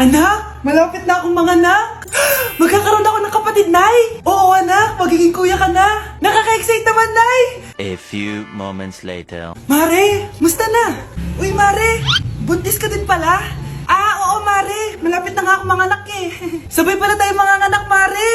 Anak, malapit na akong manganak. Magkakaroon ako ng kapatid, Nay. Oo, anak, magiging kuya ka na. Nakaka-excite naman, Nay. A few moments later. Mare, musta na? Uy, Mare, buntis ka din pala? Oo, Mare, malapit na nga akong manganak eh. Sabay pala tayo manganganak, Mare.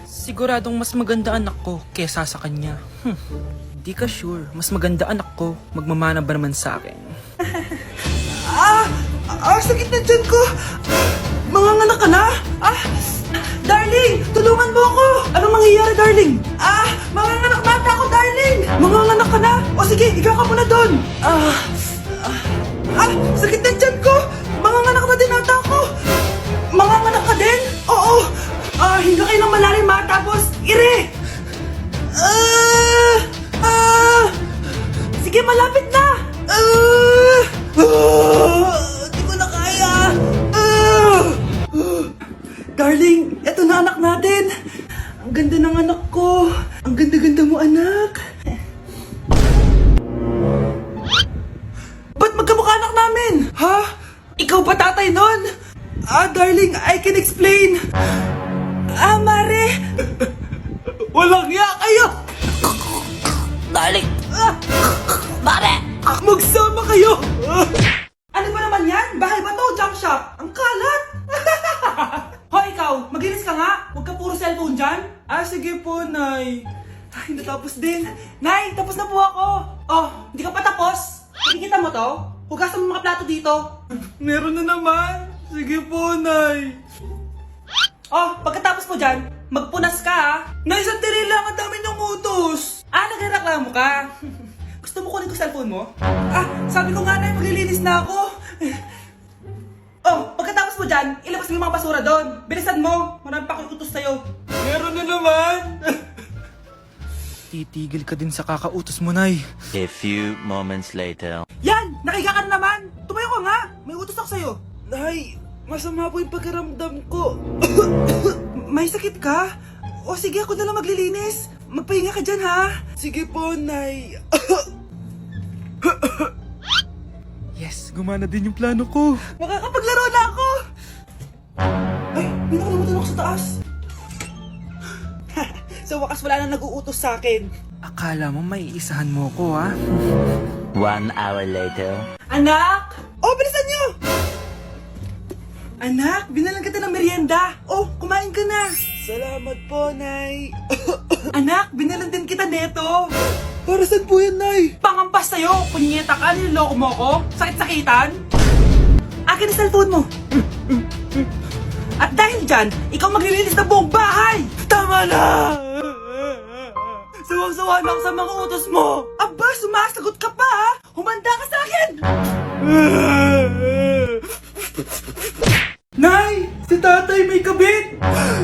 Siguradong mas maganda anak ko kesa sa kanya. Di ka sure, mas maganda anak ko, magmamana ba naman sa akin? Sakit na dyan ko. Manganganak ka na? Darling, tulungan mo ako. Anong mangyayari, darling? Manganganak na ako, darling. Manganganak ka na? O sige, ikaw ka muna doon. Sakit na dyan ko. Manganganak na din ata ako. Manganganak ka din? Oo. Hinga kayo ng malalim ha, tapos ire. Sige, malapit na. Di ko na kaya. Darling, eto na anak natin. Ang ganda ng anak ko. Ang ganda-ganda mo, anak. Ba't magkamukha anak namin? Ha? Ikaw ba tatay nun? Darling, I can explain. Mare. Walang ya kayo. Darling! Mare! Magsama kayo. Ano ba naman yan? Bahay ba to? Junk shop? Ang kalat. Hoy, ikaw, maglinis ka nga. Huwag ka puro cellphone dyan. Sige po, Nay. Ay, natapos din. Nay, tapos na po ako. Hindi ka pa tapos? Nakikita mo to? Hugasan mo mga plato dito. Meron na naman. Sige po, Nay. Pagkatapos mo dyan, magpunas ka ha. Nay, sandali lang. Ang dami ng utos. Nagreklamo ka. Gusto mo kunin ko cellphone mo? Sabi ko nga, Nay, maglilinis na ako. Pagkatapos mo dyan, ilabas mo yung mga basura doon. Bilisan mo. Marami pa akong utos sa'yo. Meron na naman. Titigil ka din sa kakautos mo, Nay. A few moments later. Yan! Nakiga ka na naman! Tumayo ka nga! May utos ako sa'yo. Nay, masama po yung pagkaramdam ko. May sakit ka? O sige, ako na lang maglilinis. Magpahinga ka dyan, ha? Sige po, Nay. Yes, gumana din yung plano ko. Makakapaglaro na ako! Ay, may nakalimutan ako sa taas. Sa wakas wala na nag-uutos sa akin. Akala mo may isahan mo ko, ha? 1 hour later. Anak! Bilisan niyo! Anak, binalan kita ng merienda. Kumain ka na. Salamat po, Nay. Anak, binalan din kita neto. Para saan po yan, Nay? Pangampas sa'yo. Punyeta ka, niloloko mo ko. Sakit-sakitan. Akin ang cellphone mo. At dahil dyan, ikaw maglilinis ng buong bahay. Tama na! Sawang-sawa na ako sa mga utos mo. Aba, sumasagot ka pa, ha? Humanda ka sa akin! Nay! Si tatay may kabit!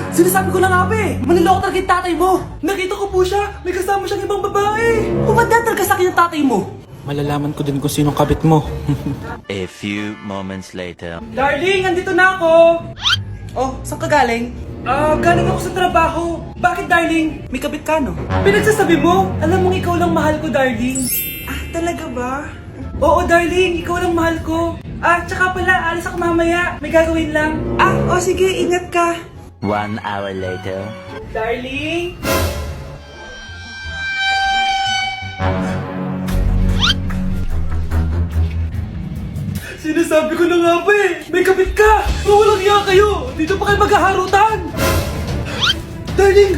Sinasabi ko na nga ba eh! Maniloko talaga yung tatay mo! Nakita ko po siya! May kasama siyang ibang babae! Humanda talaga sa akin yung tatay mo! Malalaman ko din kung sinong kabit mo. A few moments later. Darling, andito na ako! Saan ka galing? Galing ako sa trabaho. Bakit, darling? May kabit ka, no? Pinagsasabi mo? Alam mong ikaw lang mahal ko, darling. Talaga ba? Oo, darling. Ikaw lang mahal ko. Tsaka pala, alis ako mamaya. May gagawin lang. Sige. Ingat ka. 1 hour later. Darling? Sinasabi ko na nga ba eh! May kabit ka! Walang iya kayo! Dito pa kayo maghaharutan! Darling!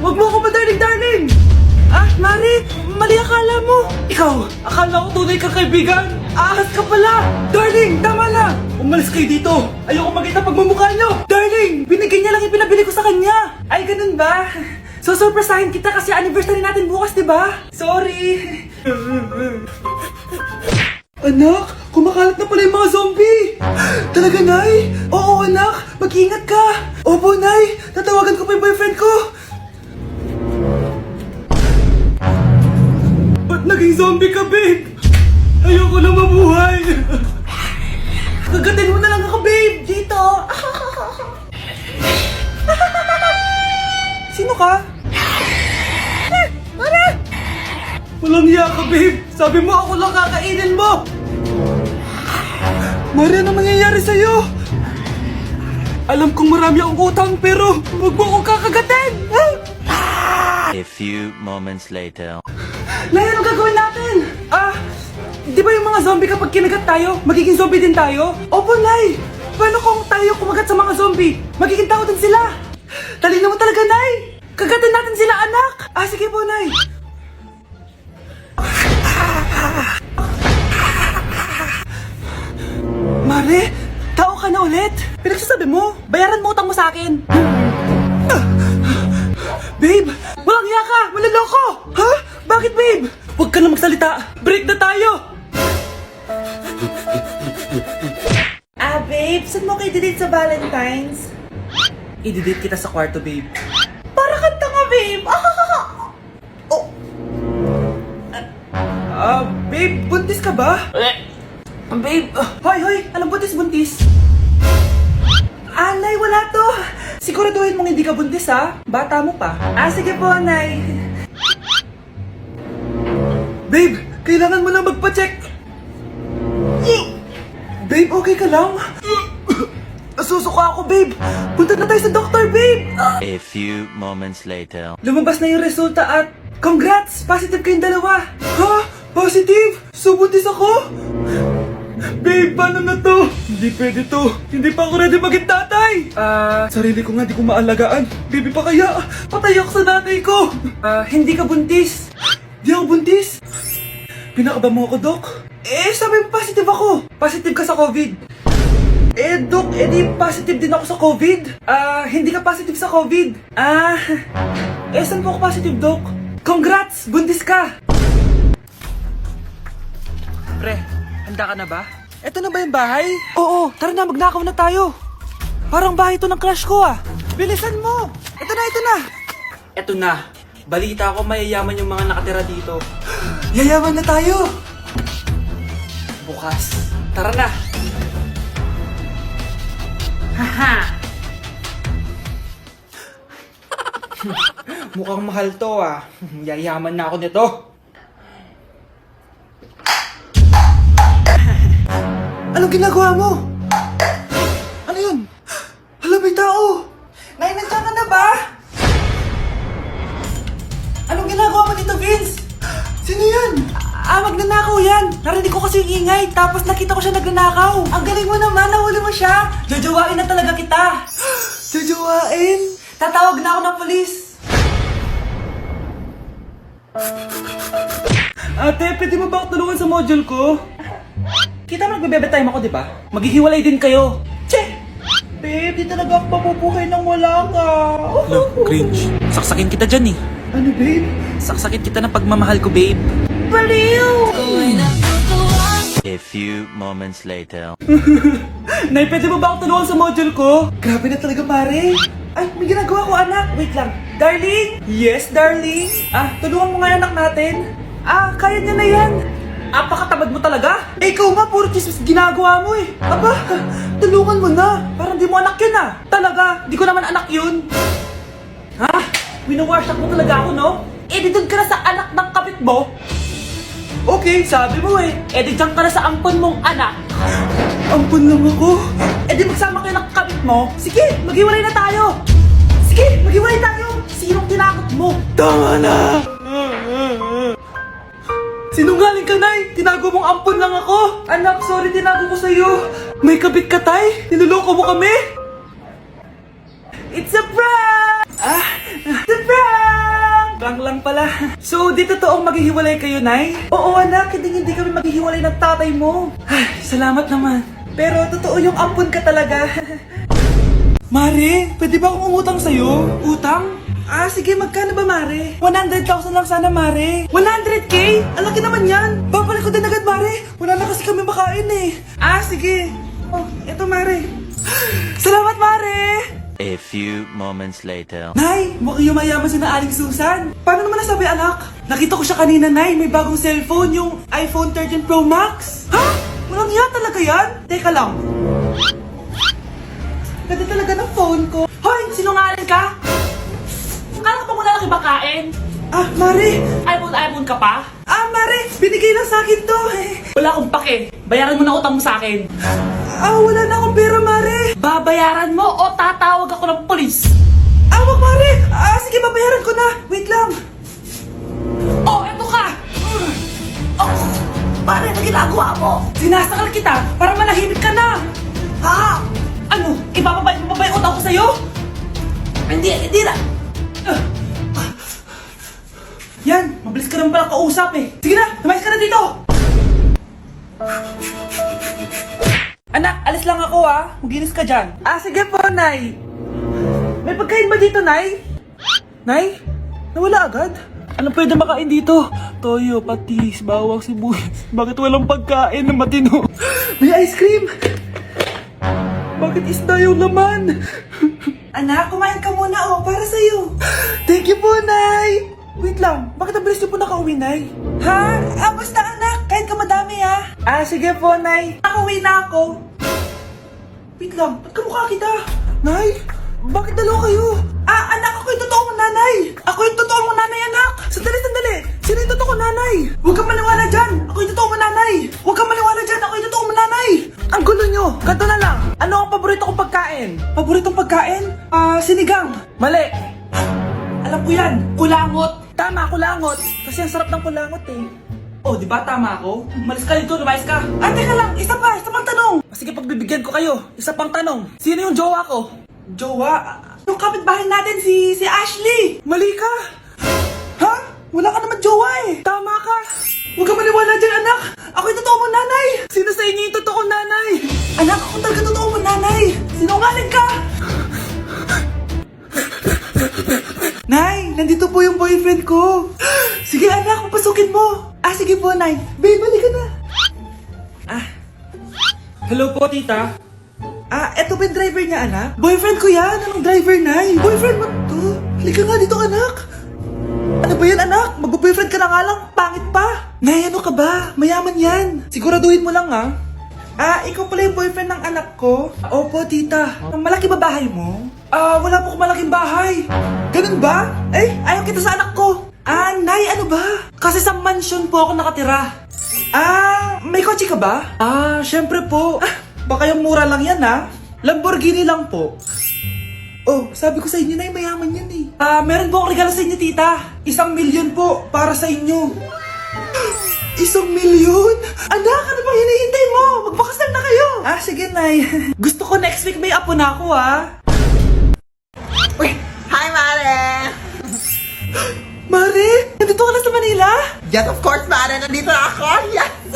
Huwag mo ako ma-darling, darling! Mari! Mali akala mo! Ikaw! Akala ko tunay kang kaibigan! Ahas ka pala! Darling! Tama na! Umalis kayo dito! Ayoko makita pagmumukha nyo! Darling! Binigay niya lang yung pinabili ko sa kanya! Ay, ganun ba? So, surpresahin kita kasi anniversary natin bukas, diba? Sorry! Anak, kumakalat na pala yung mga zombie! Talaga, Nay? Oo, anak! Mag-ingat ka! Opo, Nay! Tatawagan ko pa yung boyfriend ko! Ba't naging zombie ka, babe? Ayoko na mabuhay! Kagatin mo na lang ako, babe! Dito! Sino ka? Walang hiya ka, babe! Sabi mo ako lang kakainin mo! Mare, ano mangyayari sa'yo? Alam kong marami akong utang pero huwag mo akong kakagatin! A few moments later. Nay, ano gagawin natin? Di ba yung mga zombie kapag kinagat tayo, magiging zombie din tayo? Opo, Nay! Paano kung tayo kumagat sa mga zombie? Magiging tao din sila! Talino mo talaga, Nay! Kagatin natin sila, anak! Sige po, Nay! Mare, tao ka na ulit? Pinagsasabi mo, bayaran mo utang mo sa akin. Babe, walang hiya ka! Maloloko! Ha? Bakit, babe? Huwag ka na magsalita! Break na tayo! Babe, saan mo kayo delete sa Valentine's? I-delete kita sa kwarto, babe. Para kanta nga, babe! Babe, buntis ka ba? Babe, Hoy, anong buntis? Nay, wala to. Siguraduhin mong hindi ka buntis, ha? Bata mo pa. Sige po, Nay. Babe, kailangan mo na magpa-check. Babe, okay ka lang? Nasusuka ako, babe. Punta na tayo sa doktor, babe. A few moments later. Lumabas na yung resulta at congrats! Positive kayong dalawa. Ha? Positive? So buntis ako? Babe, paano na to? Hindi pwede to. Hindi pa ako ready maging tatay. Sarili ko nga di ko maalagaan. Baby pa kaya? Patay ako sa nanay ko. Hindi ka buntis. Di ako buntis. Pinakaba mo ako, Dok? Sabi mo positive ako. Positive ka sa COVID. Dok, di positive din ako sa COVID. Hindi ka positive sa COVID. Saan po ako positive, Dok? Congrats! Buntis ka! pre, handa ka na ba? Eto na ba yung bahay? Oo, tara na, magnakaw na tayo. Parang bahay to ng crush ko, Bilisan mo! Ito na! Eto na. Balita ko mayayaman yung mga nakatira dito. Yayaman na tayo! Bukas. Tara na. Haha! Mukhang mahal to, Yayaman na ako nito. Anong ginagawa mo? Ano yun? Hala, may tao! Nay, nandiyan ka na ba? Anong ginagawa mo dito, Vince? Sino yan? Magnanakaw yan! Narinig ko kasi yung ingay, tapos nakita ko siya nagnanakaw. Ang galing mo naman, nahuli mo siya! Jojowain na talaga kita! Jojowain? Tatawag na ako ng polis! Ate, pwede mo ba ako tulungan sa module ko? Kita mo nagbebebe time ako, di ba? Maghihiwalay din kayo. Che! Babe, di talaga ako mapupuhay nang wala ka. Cringe. Saksakin kita dyan, Ano, babe? Saksakin kita ng pagmamahal ko, babe. Baliw! A few moments later. Nay, pwede mo ba ako tulungan sa module ko? Grabe na talaga, pare. Ay, may ginagawa ko, anak. Wait lang. Darling? Yes, darling? Tulungan mo nga yung anak natin. Kaya niya na yan. Apakatamad mo talaga. Ikaw nga, puro chismis ginagawa mo Aba, tulungan mo na. Parang di mo anak yun Talaga, di ko naman anak yun. Winawash up mo talaga ako, no? Di doon ka na sa anak ng kapit mo. Okay, sabi mo di dyan ka na sa ampon mong anak. Ampon lang ako? Di magsama kayo ng kapit mo. Sige, maghiwalay na tayo. Sige, maghiwalay tayo. Sinong tinakot mo? Tama na! Sinungaling ka, Nay! Tinago mong ampon lang ako! Anak, sorry, tinago ko sa'yo! May kabit ka, Tay? Niloloko mo kami? It's a prank! It's a prank! Prank lang pala. So, di totoong maghihiwalay kayo, Nay? Oo, anak, hindi kami maghihiwalay ng tatay mo. Salamat naman. Pero totoo yung ampon ka talaga. Mare, pwede ba akong umutang sa'yo? Utang? Sige, magkano ba, Mare? 100,000 lang sana, Mare. 100K? Ang laki naman yan. Babalik ko din agad, Mare. Wala na kasi kami makain sige. Eto, Mare. Salamat, Mare. A few moments later. Nay, mukhang yumayaman si na Aling Susan. Paano naman nasabi, anak? Nakita ko siya kanina, Nay. May bagong cellphone, yung iPhone 13 Pro Max. Walang iya talaga yan? Teka lang. Ganda talaga ng phone ko. Hoy, sinungaling ka? Akala ko pa muna lang ibakain. Mare! iPhone ka pa? Mare! Binigay lang sa akin to. Wala akong pake. Bayaran mo na utang mo sa akin. wala na akong pera, Mare. Babayaran mo o tatawag ako ng polis? Wag, Mare. Sige, babayaran ko na. Wait lang. Oh, eto ka. Mare, ano ginagawa mo? Sinasakal kita para manahimik ka na. Ha? Ano? Ipapabay utang ko sa'yo? Hindi na. Yan, mabilis ka naman pala kausap eh. Sige na, lumayas ka na dito. Anak, alis lang ako Maginis ka dyan. Sige po, Nay. May pagkain ba dito, Nay? Nay? Nawala agad? Ano pwede makain dito? Toyo, patis, bawang, sibuyas. Bakit walang pagkain na matino? May ice cream! Bakit isda yung laman? Anak, kumain ka muna para sa'yo. Thank you po, Nay! Wait lang, bakit ang bilis niyo po nakauwi, Nay? Ha? Basta anak, kain ka madami sige po, Nay. Nakauwi na ako. Wait lang, ba't kamukha kita? Nay, bakit dalawa kayo? Anak, ako yung totoo mong nanay. Ako yung totoo mong nanay, anak. Sandali. Sino yung totoo kong nanay? Huwag kang maniwala dyan. Ako yung totoo mong nanay. Huwag kang maniwala dyan. Ako yung totoo mong nanay. Ang gulo nyo. Ganto na lang. Ano ang paborito kong pagkain? Paboritong pagkain? Sinigang. Mali. Alam ko yan. Kulangot. Tama, kulangot. Kasi ang sarap ng kulangot Oh, di ba tama ako? Malis ka dito, lumayas ka. Teka lang. Isa pang tanong. Sige, pagbibigyan ko kayo. Isa pang tanong. Sino yung jowa ko? Jowa? Yung kapitbahay natin, si Ashley! Mali ka! Ha? Wala ka naman jowa Tama ka! Huwag ka maniwala dyan, anak! Ako yung totoo mong nanay! Sino sa inyo yung totoo nanay? Anak, ako talaga totoo mong nanay! Sinungaling ka! Nay, nandito po yung boyfriend ko! Sige, anak, papasukin mo! Sige po, Nay. Babe, balik ka na! Hello po, tita. Eto ba yung driver niya, anak? Boyfriend ko yan! Anong driver, Nay? Boyfriend mo to? Halika nga dito, anak! Ano ba yan, anak? Mag-boyfriend ka na nga lang, pangit pa! Nay, ano ka ba? Mayaman yan! Siguraduhin mo lang, ikaw pala yung boyfriend ng anak ko? Opo, tita. Malaki ba bahay mo? Wala po akong malaking bahay. Ganun ba? Ayaw kita sa anak ko. Nay, ano ba? Kasi sa mansion po ako nakatira. May kotse ka ba? Syempre po. Baka yung mura lang yan, Lamborghini lang po. Oh, sabi ko sa inyo na mayaman yan meron po akong regalo sa inyo, tita. 1,000,000 po para sa inyo. 1,000,000? Anak, ano bang hinihintay mo? Magpakasal na kayo. Sige, Nay. Gusto ko next week may apo na ako, Uy! Hi, Mare! Mare, nandito ka na sa Manila? Yes, of course, Mare! Nandito na ako! Yes!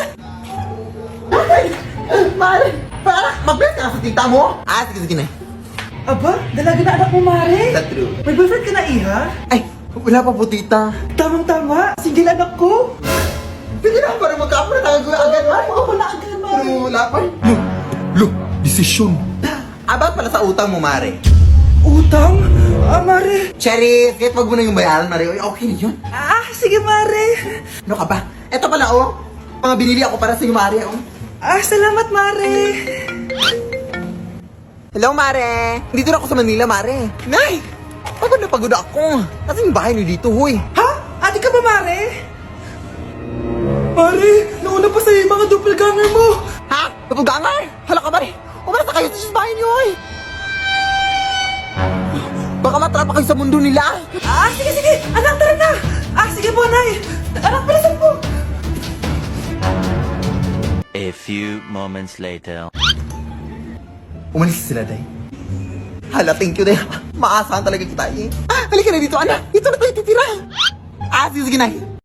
Ay! Mare! Para! Mag-bless ka na sa tita mo! Sige na. Aba, dalaga na anak mo, Mare. That's true. May boyfriend ka na, Iha? Ay! Wala pa po, tita. Tamang-tama, single anak ko. Pwede na para magka-apra tayo agad, Mare. Ako na agad, Mare. Pero wala pa. Desisyon. About pala sa utang mo, Mare. Utang? Mare. Cherry, kahit wag mo na yung bayaran, Mare. Okay na yun. Sige, Mare. Ano ka ba? Eto pala, mga binili ako para sa'yo, Mare, Salamat, Mare. Hello, Mare. Dito na ako sa Manila, Mare. Nay! Pagod na pagod ako. Kasi yung bahay niyo dito, huy. Ha? Ate ka ba, Mare? Mare, nauna pa sa'yo yung mga doppelganger mo. Ha? Napugangar? Hala ka, Mare. Umalas na kayo sa bahay niyo, huy. Baka matrapa kayo sa mundo nila. Sige. Anak, tara na. Sige po, Nay. Anak, bilisan po. A few moments later. Umalis sila, Day. Hala, thank you, Day. Maasahan talaga kita, Halika na dito, anak. Dito na tayo titira. Sige, Nay.